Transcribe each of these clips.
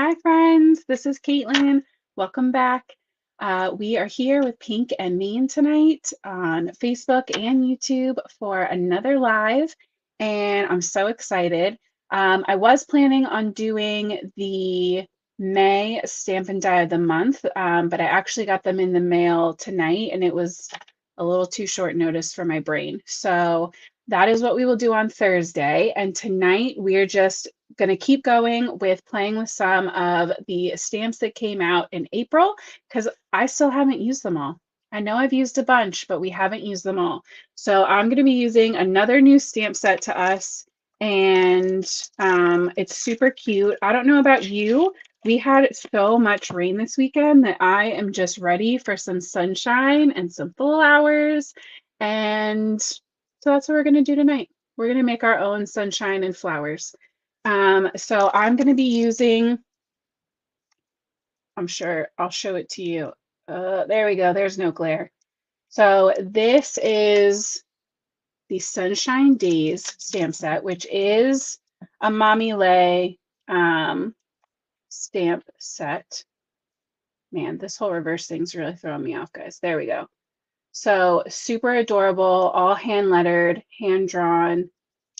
Hi, friends. This is Caitlin. Welcome back. We are here with Pink and Mean tonight on Facebook and YouTube for another live, and I'm so excited. I was planning on doing the May Stamp and Die of the Month, but I actually got them in the mail tonight, and it was a little too short notice for my brain. So that is what we will do on Thursday. And tonight we're just going to keep going with playing with some of the stamps that came out in April because I still haven't used them all. I know I've used a bunch, but we haven't used them all. So I'm going to be using another new stamp set to us, and it's super cute. I don't know about you. We had so much rain this weekend that I am just ready for some sunshine and some flowers. And so that's what we're going to do tonight. We're going to make our own sunshine and flowers. So I'm going to be using, I'm sure I'll show it to you. There we go. There's no glare. So this is the Sunshine Days stamp set, which is a Mommy Lay stamp set. Man, this whole reverse thing's really throwing me off, guys. There we go. So super adorable, all hand lettered, hand drawn.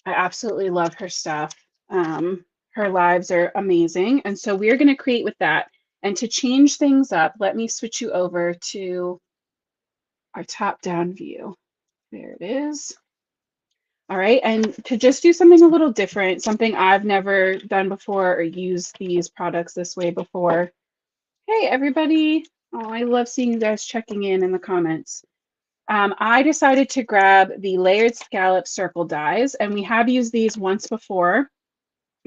I absolutely love her stuff. Her lives are amazing. And so we're going to create with that. And to change things up, let me switch you over to our top-down view. There it is. All right, and to just do something a little different, something I've never done before or used these products this way before. Hey, everybody. Oh, I love seeing you guys checking in the comments. I decided to grab the layered scallop circle dies, and we have used these once before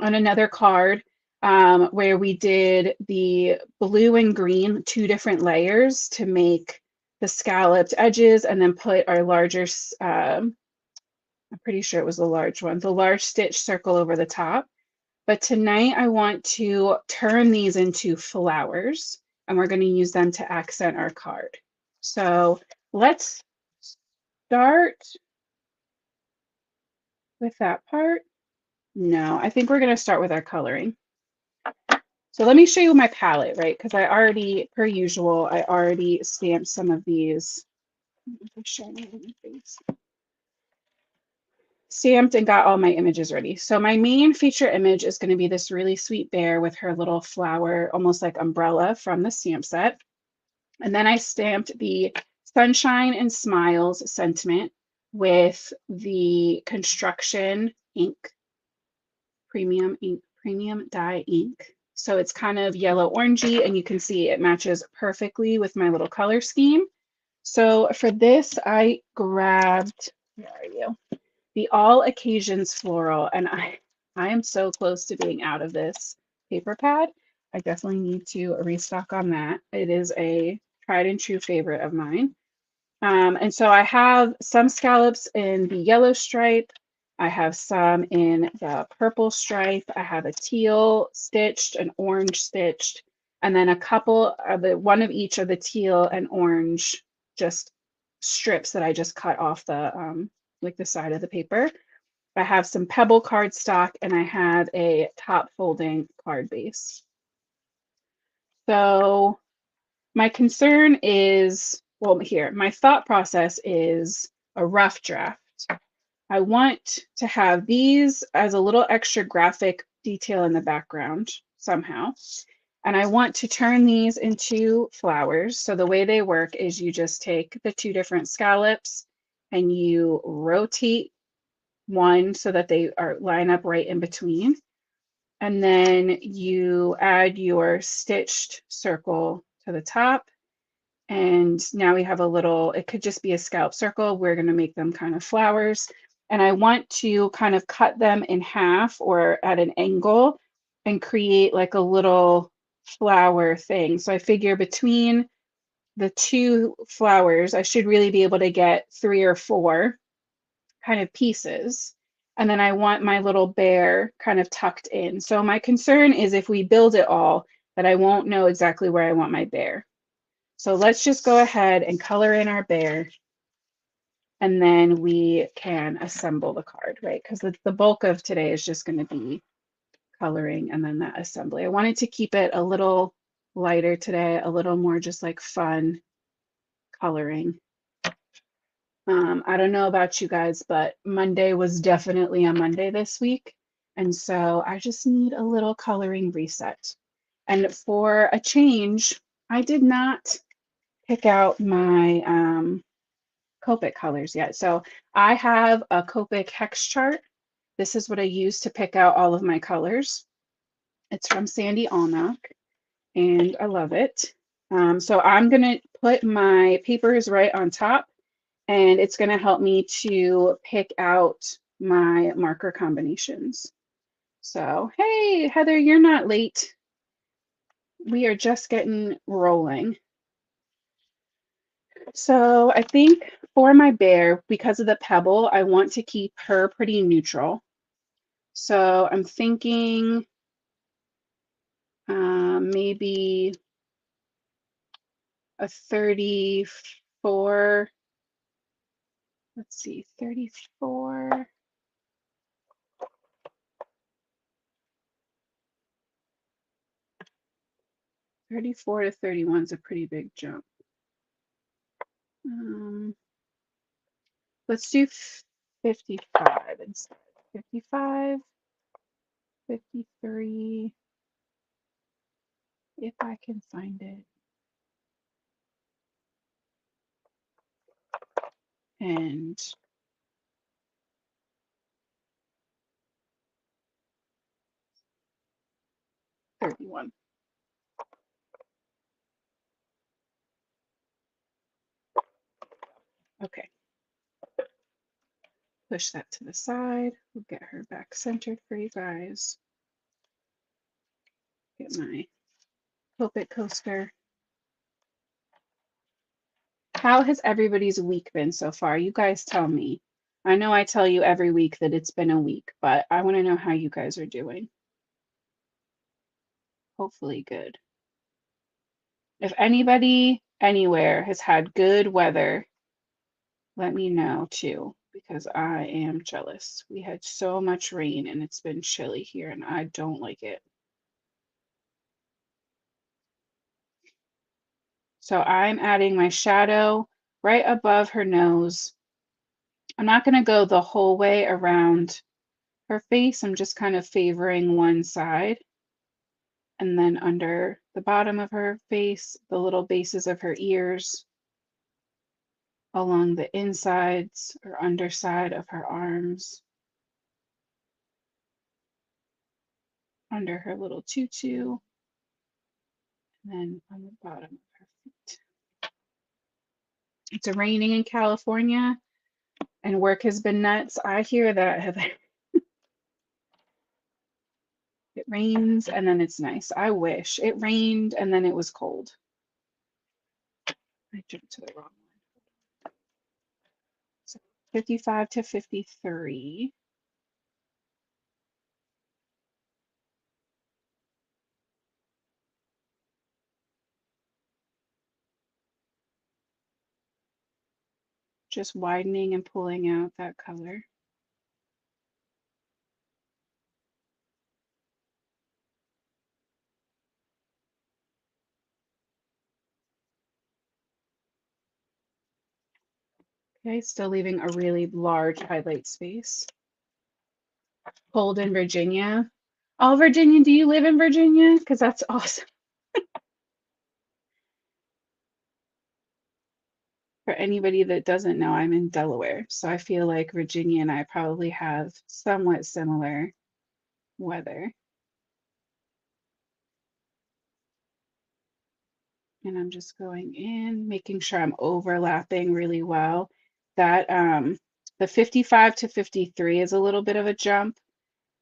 on another card where we did the blue and green, two different layers to make the scalloped edges and then put our larger, I'm pretty sure it was the large one, the large stitch circle over the top. But tonight I want to turn these into flowers and we're going to use them to accent our card. So let's start with that part. No, I think we're going to start with our coloring. So let me show you my palette, right? Because I already, per usual, I already stamped some of these. Stamped and got all my images ready. So my main feature image is going to be this really sweet bear with her little flower, almost like umbrella from the stamp set. And then I stamped the Sunshine and Smiles sentiment with the Construction ink, premium dye ink. So it's kind of yellow orangey, and you can see it matches perfectly with my little color scheme. So for this, I grabbed, where are you? The All Occasions Floral, and I am so close to being out of this paper pad. I definitely need to restock on that. It is a tried and true favorite of mine. And so I have some scallops in the yellow stripe. I have some in the purple stripe. I have a teal stitched, an orange stitched, and then a couple of one of each of the teal and orange just strips that I just cut off the like the side of the paper. I have some pebble cardstock and I have a top folding card base. So my concern is, well, here, my thought process is a rough draft. I want to have these as a little extra graphic detail in the background somehow. And I want to turn these into flowers. So the way they work is you just take the two different scallops and you rotate one so that they are line up right in between. And then you add your stitched circle to the top. And now we have a little, it could just be a scallop circle. We're going to make them kind of flowers. And I want to kind of cut them in half or at an angle and create like a little flower thing. So I figure between the two flowers, I should really be able to get 3 or 4 kind of pieces. And then I want my little bear kind of tucked in. So my concern is if we build it all, that I won't know exactly where I want my bear. So let's just go ahead and color in our bear. And then we can assemble the card, right? Because the bulk of today is just going to be coloring and then that assembly. I wanted to keep it a little lighter today, a little more just like fun coloring. I don't know about you guys, but Monday was definitely a Monday this week. And so I just need a little coloring reset. And for a change, I did not pick out my Copic colors yet. So I have a Copic hex chart. This is what I use to pick out all of my colors. It's from Sandy Allnock, and I love it. So I'm going to put my papers right on top, and it's going to help me to pick out my marker combinations. So, hey, Heather, you're not late. We are just getting rolling. So I think for my bear, because of the pebble, I want to keep her pretty neutral. So I'm thinking maybe a 34. Let's see, 34. 34 to 31 is a pretty big jump. Let's do 55 instead. 55, 53, if I can find it. And 31. Okay. Push that to the side. We'll get her back centered for you guys. Get my Copic coaster. How has everybody's week been so far? You guys tell me. I know I tell you every week that it's been a week, but I want to know how you guys are doing. Hopefully good. If anybody anywhere has had good weather, let me know too, because I am jealous. We had so much rain and it's been chilly here and I don't like it. So I'm adding my shadow right above her nose. I'm not going to go the whole way around her face. I'm just kind of favoring one side. And then under the bottom of her face, the little bases of her ears, along the insides or underside of her arms, under her little tutu, and then on the bottom of her feet. It's raining in California and work has been nuts. I hear that, Heather. It rains and then it's nice. I wish it rained and then it was cold. I jumped to the wrong one. So 55 to 53. Just widening and pulling out that color. Okay, still leaving a really large highlight space. Cold in Virginia. Oh, Virginia, do you live in Virginia? Because that's awesome. For anybody that doesn't know, I'm in Delaware. So I feel like Virginia and I probably have somewhat similar weather. And I'm just going in, making sure I'm overlapping really well. That the 55 to 53 is a little bit of a jump,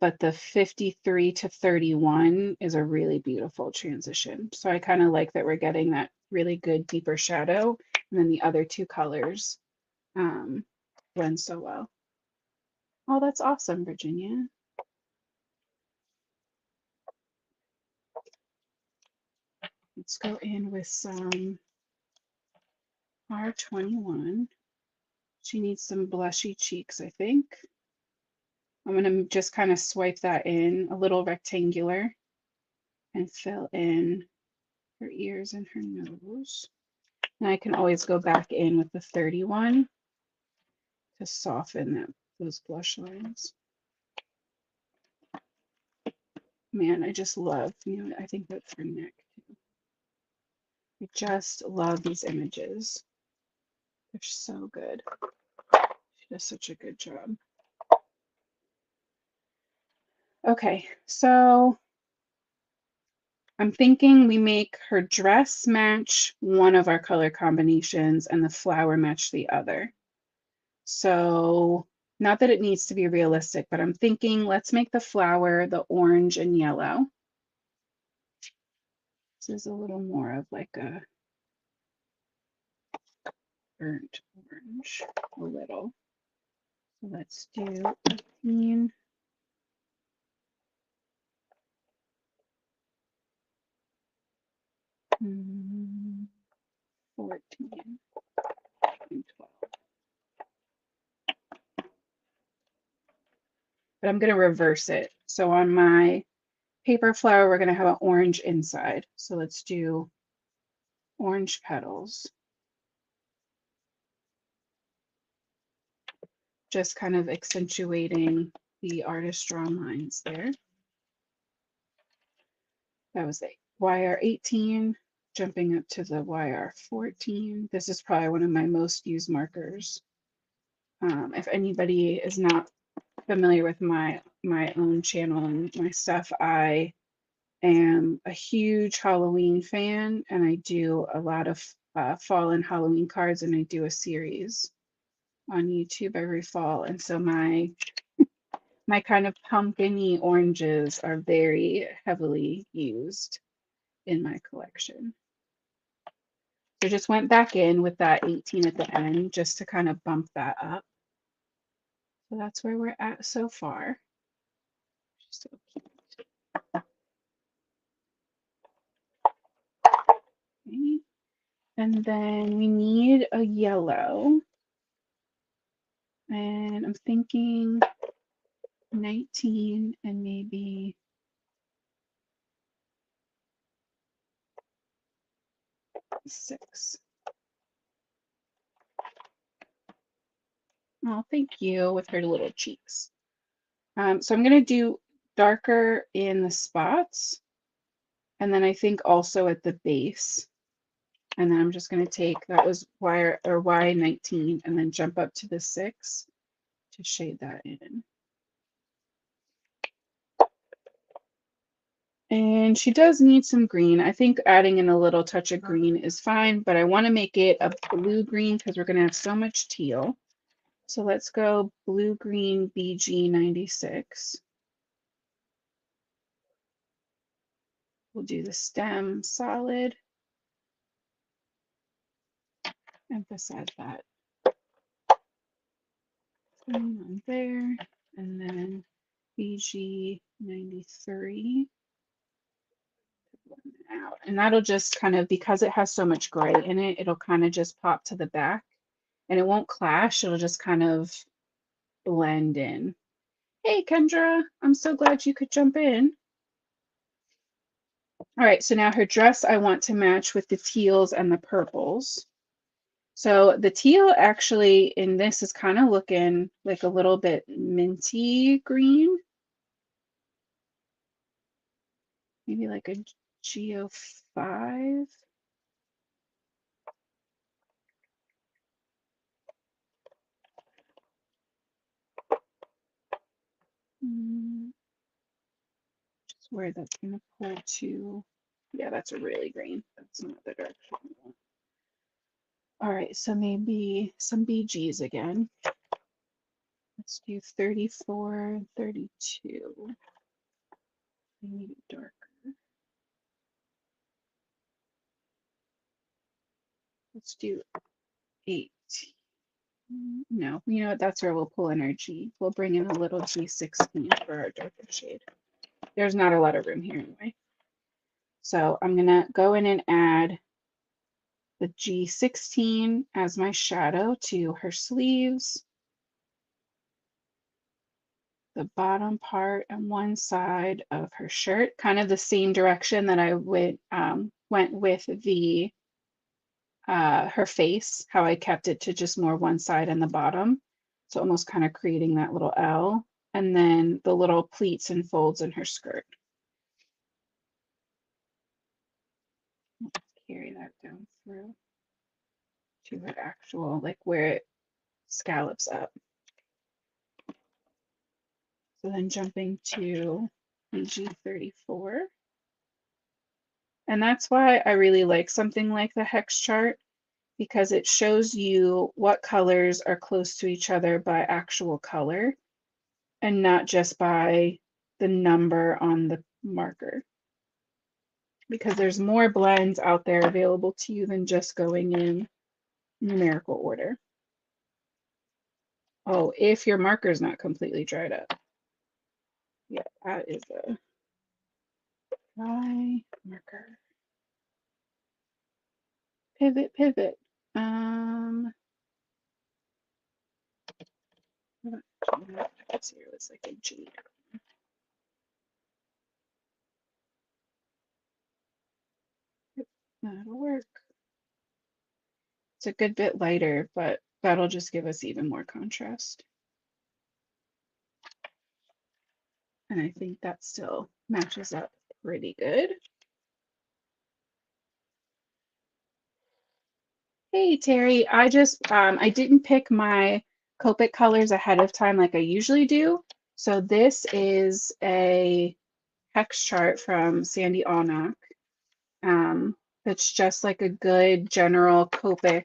but the 53 to 31 is a really beautiful transition. So I kind of like that we're getting that really good deeper shadow, and then the other two colors blend so well. Oh, that's awesome, Virginia. Let's go in with some R21. She needs some blushy cheeks, I think. I'm going to just kind of swipe that in a little rectangular and fill in her ears and her nose. And I can always go back in with the 31 to soften those blush lines. Man, I just love, I think that's her neck too. I just love these images. They're so good. She does such a good job. Okay, so I'm thinking we make her dress match one of our color combinations and the flower match the other. So not that it needs to be realistic, but I'm thinking let's make the flower the orange and yellow. This is a little more of like a burnt orange, a little. So let's do 15. Mm, 14 and 12. But I'm going to reverse it. So on my paper flower, we're going to have an orange inside. So let's do orange petals. Just kind of accentuating the artist drawn lines there. That was a YR18, jumping up to the YR14. This is probably one of my most used markers. If anybody is not familiar with my own channel and my stuff, I am a huge Halloween fan, and I do a lot of fall and Halloween cards, and I do a series on YouTube every fall. And so my kind of pumpkin-y oranges are very heavily used in my collection. So just went back in with that 18 at the end just to kind of bump that up. So that's where we're at so far. So cute. Okay. And then we need a yellow. And I'm thinking 19 and maybe 6. Oh, thank you, with her little cheeks. So I'm going to do darker in the spots. And then I think also at the base. And then I'm just going to take, that was Y19, and then jump up to the 6 to shade that in. And she does need some green. I think adding in a little touch of green is fine, but I want to make it a blue green because we're going to have so much teal. So let's go blue green BG96. We'll do the stem solid. Emphasize that on there. And then BG93. Out. And that'll just kind of, because it has so much gray in it, it'll kind of just pop to the back and it won't clash. It'll just kind of blend in. Hey, Kendra, I'm so glad you could jump in. All right, so now her dress I want to match with the teals and the purples. So the teal actually in this is kind of looking like a little bit minty green. Maybe like a Geo5. Just where that's going to pull to. Yeah, that's a really green. That's not the direction I want. All right, so maybe some BGs again. Let's do 34, 32. I need it darker. Let's do 8. No, you know what? That's where we'll pull in our G. We'll bring in a little G16 for our darker shade. There's not a lot of room here anyway. So I'm going to go in and add the G16 as my shadow to her sleeves. the bottom part and one side of her shirt, kind of the same direction that I went with the her face, how I kept it to just more one side and the bottom. So almost kind of creating that little L, and then the little pleats and folds in her skirt. Let's carry that down through to her actual, like where it scallops up. So then jumping to PG34. And that's why I really like something like the hex chart, because it shows you what colors are close to each other by actual color and not just by the number on the marker. Because there's more blends out there available to you than just going in numerical order. Oh, if your marker's not completely dried up. Yeah, that is a dry marker. Pivot, pivot. Let's see, it was like a G. Yep, that'll work. It's a good bit lighter, but that'll just give us even more contrast. And I think that still matches up pretty good. Hey, Terry, I didn't pick my Copic colors ahead of time like I usually do. So this is a hex chart from Sandy Allnock. That's just like a good general Copic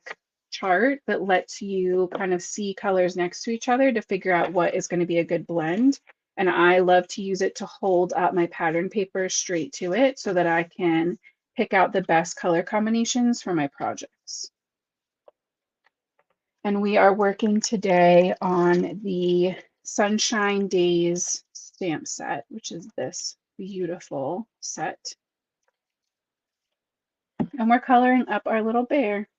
chart that lets you kind of see colors next to each other to figure out what is going to be a good blend. And I love to use it to hold up my pattern paper straight to it so that I can pick out the best color combinations for my projects. And we are working today on the Sunshine Days stamp set, which is this beautiful set. And we're coloring up our little bear.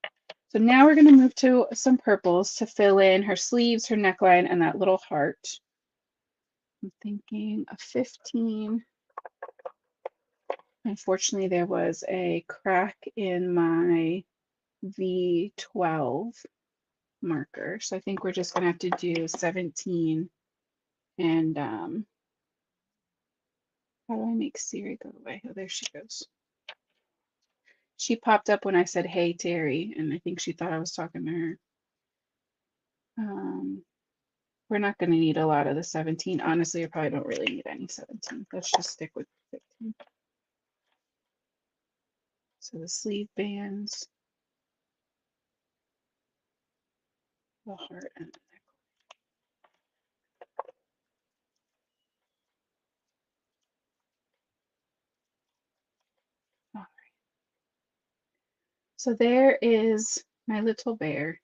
So now we're going to move to some purples to fill in her sleeves, her neckline, and that little heart. I'm thinking a 15. Unfortunately, there was a crack in my V12 marker. So I think we're just going to have to do 17. And how do I make Siri go away? Oh, there she goes. She popped up when I said, hey, Terry, and I think she thought I was talking to her. We're not going to need a lot of the 17. Honestly, I probably don't really need any 17. Let's just stick with 15. So the sleeve bands, the heart, and the neck. All right. So there is my little bear.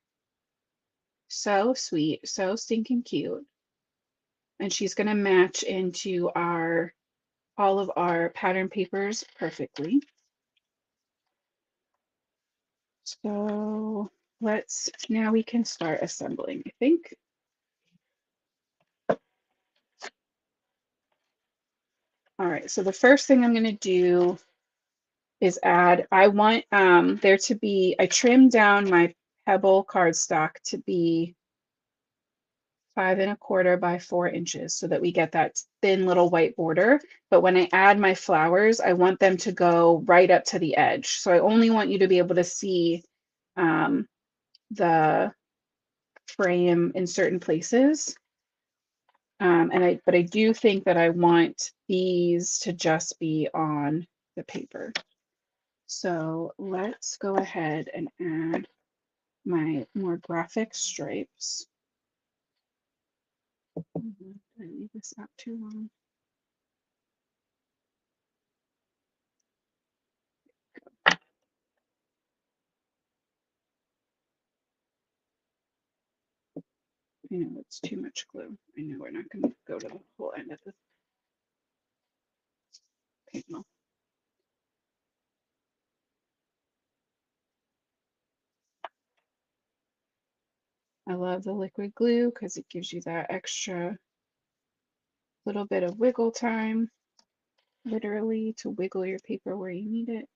So sweet, so stinking cute. And she's going to match into all of our pattern papers perfectly. So now we can start assembling, I think. All right, so the first thing I'm going to do is add, I want there to be, I trimmed down my Pebble cardstock to be 5 1/4 by 4 inches so that we get that thin little white border. But when I add my flowers, I want them to go right up to the edge. So I only want you to be able to see the frame in certain places. But I do think that I want these to just be on the paper. So let's go ahead and add my more graphic stripes. Did I leave this out too long? I know it's too much glue. I know we're not going to go to the whole end of the panel. I love the liquid glue because it gives you that extra Little bit of wiggle time, literally to wiggle your paper where you need it.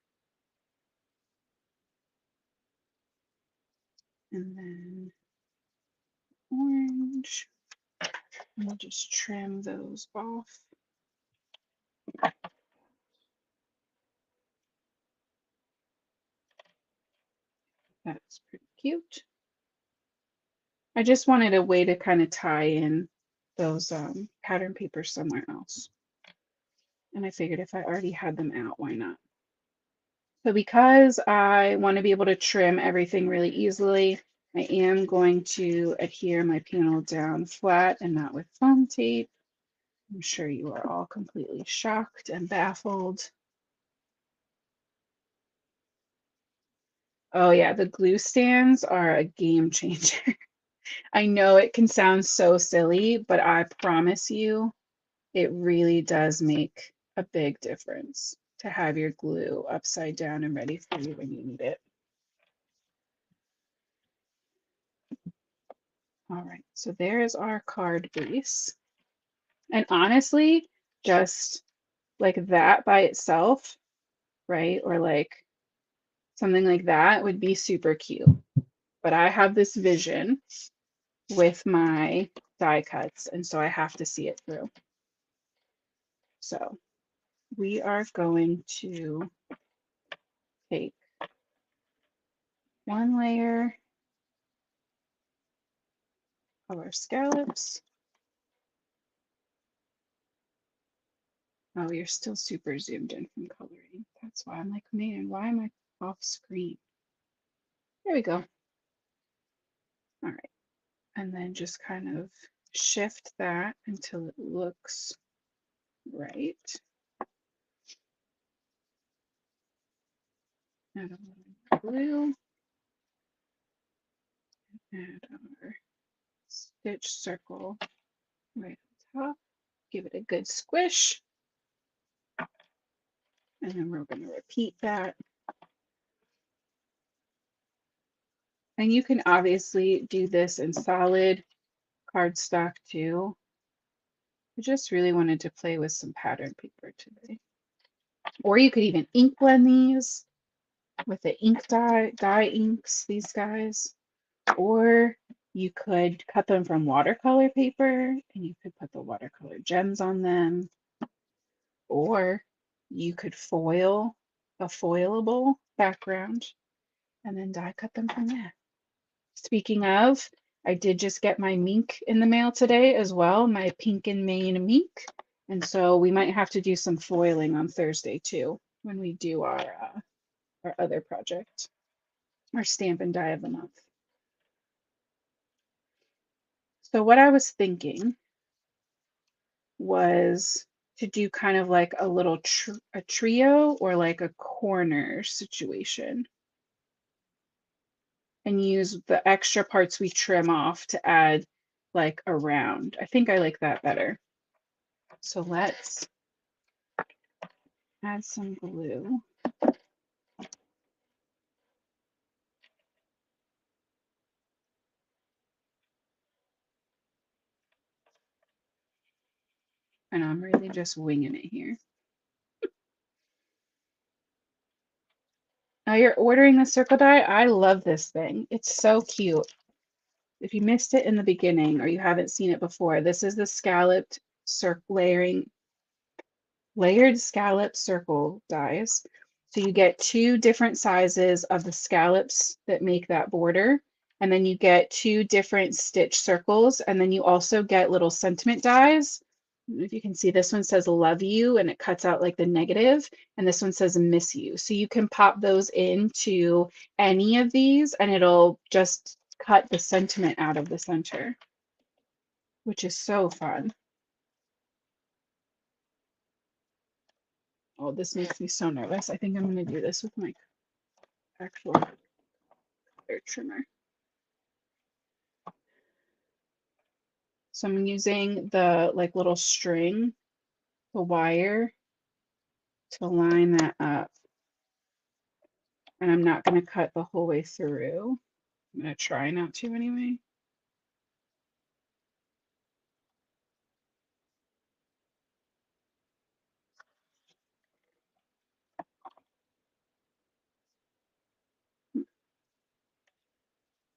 And then orange. We'll just trim those off. That's pretty cute. I just wanted a way to kind of tie in those pattern papers somewhere else. And I figured if I already had them out, why not? So because I want to be able to trim everything really easily, I am going to adhere my panel down flat and not with foam tape. I'm sure you are all completely shocked and baffled. Oh yeah, the glue stands are a game changer. I know it can sound so silly, but I promise you, it really does make a big difference to have your glue upside down and ready for you when you need it. All right, so there's our card base. And honestly, just like that by itself, right? Or like something like that would be super cute. But I have this vision with my die cuts, and so I have to see it through. So we are going to take one layer of our scallops. Oh, you're still super zoomed in from coloring. That's why I'm like, man, why am I off screen? There we go. All right. And then just kind of shift that until it looks right. Add a little glue. Add our stitch circle right on top. Give it a good squish. And then we're going to repeat that. And you can obviously do this in solid cardstock too. I just really wanted to play with some pattern paper today. Or you could even ink blend these with the ink dye inks, these guys. Or you could cut them from watercolor paper and you could put the watercolor gems on them. Or you could foil a foilable background and then die cut them from there. Speaking of, I did just get my mink in the mail today as well, my Pink and Maine mink. And so we might have to do some foiling on Thursday too when we do our other project, our stamp and die of the month. So what I was thinking was to do kind of like a little a trio or like a corner situation and use the extra parts we trim off to add like a round. I think I like that better. So let's add some glue. And I'm really just winging it here. Now you're ordering the circle die. I love this thing. It's so cute. If you missed it in the beginning or you haven't seen it before, this is the scalloped layered scallop circle dies. So you get two different sizes of the scallops that make that border. And then you get two different stitch circles. And then you also get little sentiment dies. If you can see, this one says love you and it cuts out like the negative, and this one says miss you. So you can pop those into any of these and it'll just cut the sentiment out of the center, which is so fun. Oh, this makes me so nervous. I think I'm going to do this with my actual color trimmer. So I'm using the like little string, the wire, to line that up. And I'm not going to cut the whole way through. I'm going to try not to anyway.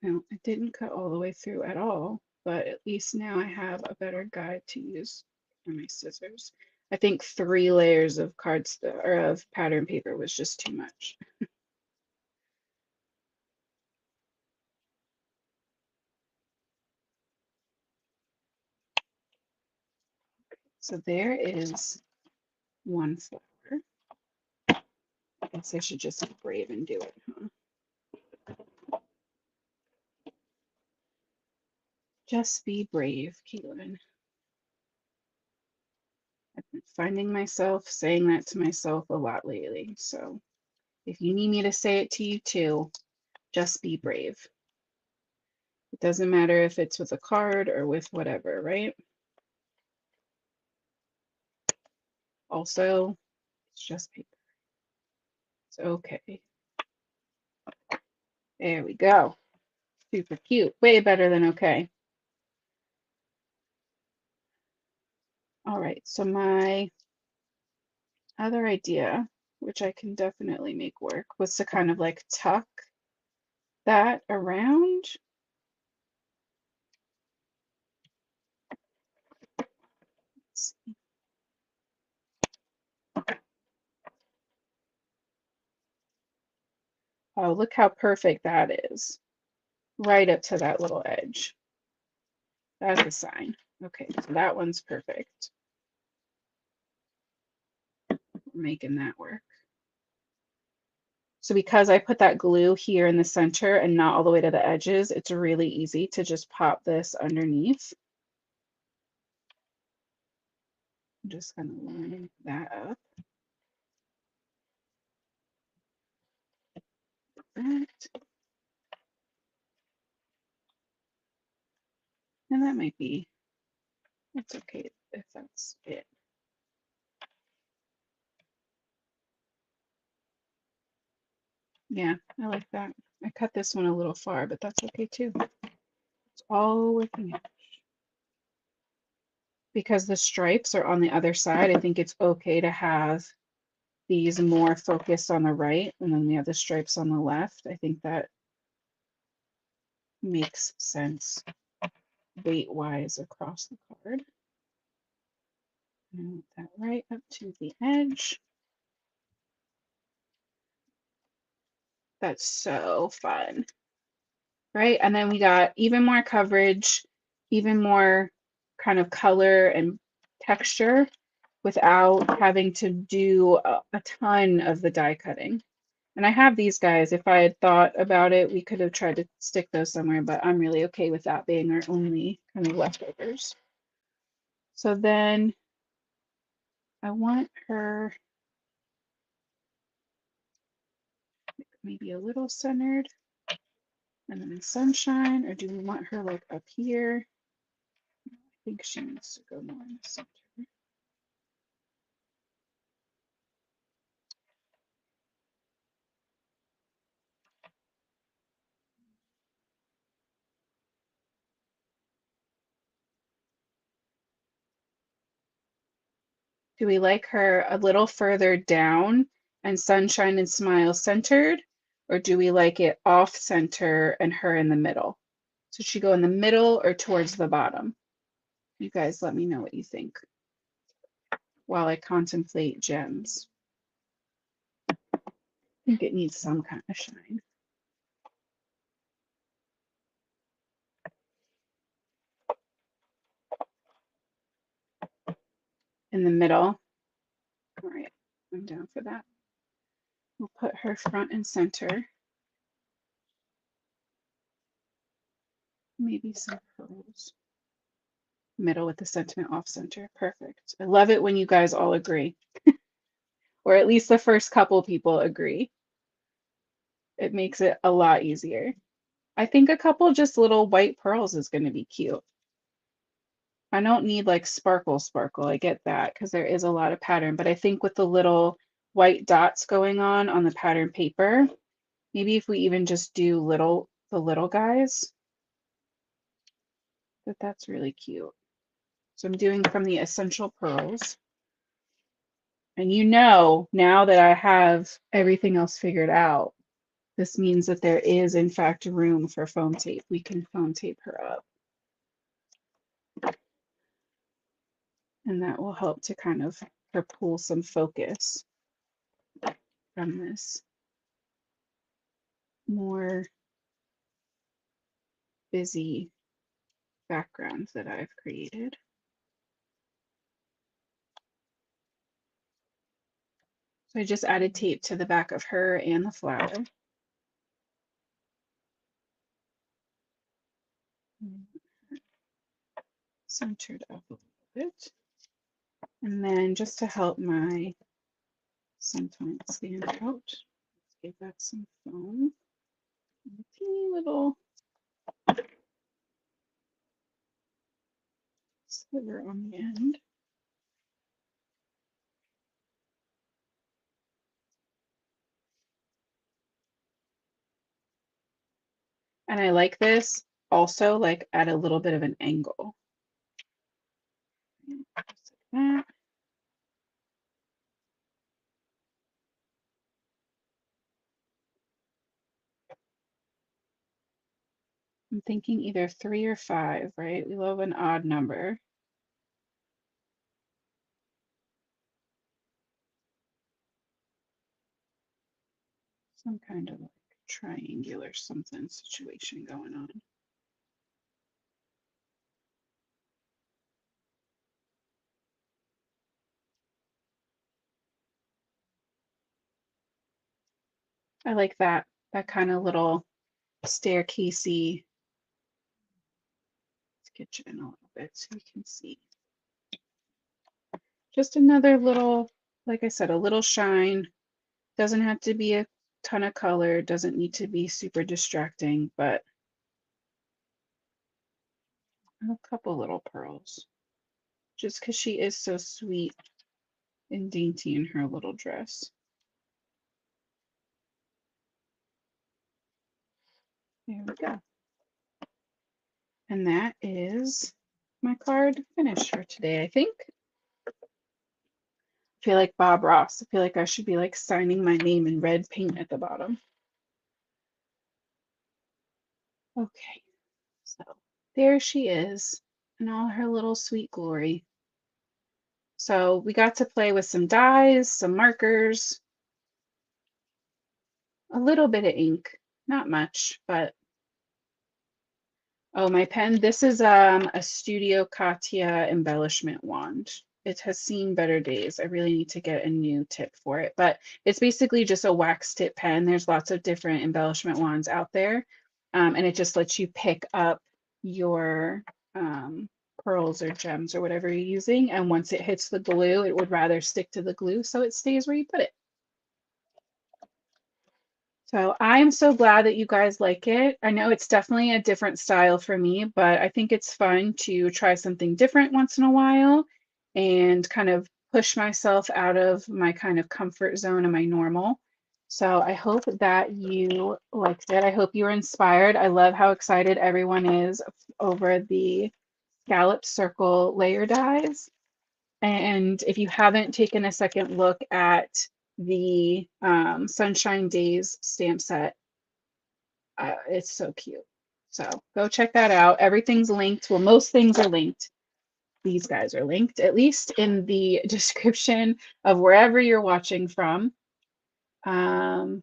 Now, it didn't cut all the way through at all, but at least now I have a better guide to use for my scissors. I think 3 layers of or of pattern paper was just too much. So there is one flower. I guess I should just be brave and do it, huh? Just be brave, Caitlin. I've been finding myself saying that to myself a lot lately. So if you need me to say it to you too, just be brave. It doesn't matter if it's with a card or with whatever, right? Also, it's just paper. It's okay. There we go. Super cute. Way better than okay. All right, so my other idea, which I can definitely make work, was to kind of like tuck that around. Oh, look how perfect that is. Right up to that little edge. That's a sign. Okay, so that one's perfect. We're making that work. So because I put that glue here in the center and not all the way to the edges, it's really easy to just pop this underneath. I'm just going to line that up. And that might be, it's okay if that's it. Yeah, I like that. I cut this one a little far, but that's okay too. It's all working out. Because the stripes are on the other side, I think it's okay to have these more focused on the right and then we have the stripes on the left. I think that makes sense weight wise across the card. Move that right up to the edge. That's so fun, right? And then we got even more coverage, even more kind of color and texture without having to do a ton of the die cutting. And I have these guys. If I had thought about it, we could have tried to stick those somewhere, but I'm really okay with that being our only kind of leftovers. So then I want her maybe a little centered and then sunshine, or do we want her like up here? I think she needs to go more in the center. Do we like her a little further down and sunshine and smile centered, or do we like it off center and her in the middle? So she go in the middle or towards the bottom? You guys let me know what you think while I contemplate gems. I think it needs some kind of shine. In the middle. All right, I'm down for that. We'll put her front and center. Maybe some pearls. Middle with the sentiment off center. Perfect. I love it when you guys all agree, or at least the first couple people agree. It makes it a lot easier. I think a couple just little white pearls is going to be cute. I don't need like sparkle sparkle. I get that because there is a lot of pattern, but I think with the little white dots going on the pattern paper, maybe if we even just do the little guys, that's really cute. So I'm doing from the Essential Pearls. And you know, now that I have everything else figured out, This means that there is, in fact, room for foam tape. We can foam tape her up. And that will help to kind of pull some focus from this more busy background that I've created. So I just added tape to the back of her and the flower. Centered up a little bit. And then just to help my sentiment stand out, let's give that some foam. A teeny little sliver on the end. And I like this also like at a little bit of an angle. Just like that. I'm thinking either 3 or 5, right? We love an odd number. Some kind of like triangular something situation going on. I like that kind of little staircasey. Let's get you in a little bit so you can see. Just another little, like I said, a little shine. Doesn't have to be a ton of color, doesn't need to be super distracting, but a couple little pearls. Just because she is so sweet and dainty in her little dress. There we go. And that is my card finished for today, I think. I feel like Bob Ross. I feel like I should be like signing my name in red paint at the bottom. Okay, so there she is in all her little sweet glory. So we got to play with some dyes, some markers, a little bit of ink, not much, but oh, my pen. This is a Studio Katia embellishment wand. It has seen better days. I really need to get a new tip for it, but it's basically just a wax tip pen. There's lots of different embellishment wands out there, and it just lets you pick up your pearls or gems or whatever you're using, and once it hits the glue, it would rather stick to the glue so it stays where you put it. So I'm so glad that you guys like it. I know it's definitely a different style for me, but I think it's fun to try something different once in a while and kind of push myself out of my kind of comfort zone and my normal. So I hope that you liked it. I hope you were inspired. I love how excited everyone is over the scallop circle layer dies. And if you haven't taken a second look at the Sunshine Days stamp set, it's so cute. So go check that out. Everything's linked. Well, most things are linked. These guys are linked, at least in the description of wherever you're watching from. Oh,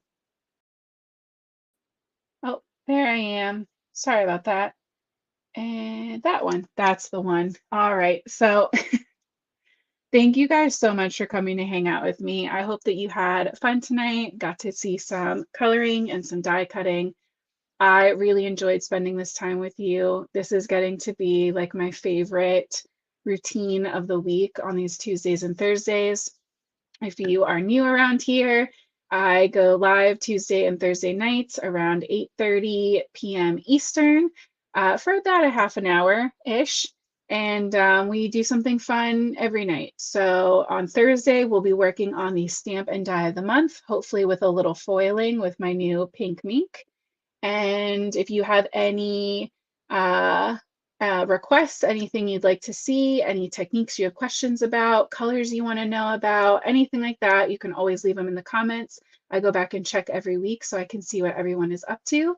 there I am. Sorry about that. And that one, that's the one. All right. So thank you guys so much for coming to hang out with me. I hope that you had fun tonight, got to see some coloring and some die cutting. I really enjoyed spending this time with you. This is getting to be like my favorite routine of the week on these Tuesdays and Thursdays. If you are new around here, I go live Tuesday and Thursday nights around 8:30 p.m. Eastern for about a half an hour-ish. And we do something fun every night. So on Thursday, we'll be working on the stamp and die of the month, hopefully with a little foiling with my new pink mink. And if you have any requests, anything you'd like to see, any techniques you have questions about, colors you want to know about, anything like that, you can always leave them in the comments. I go back and check every week so I can see what everyone is up to.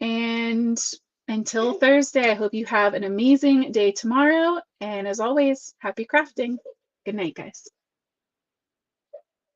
And until Thursday, I hope you have an amazing day tomorrow. And as always, happy crafting. Good night, guys.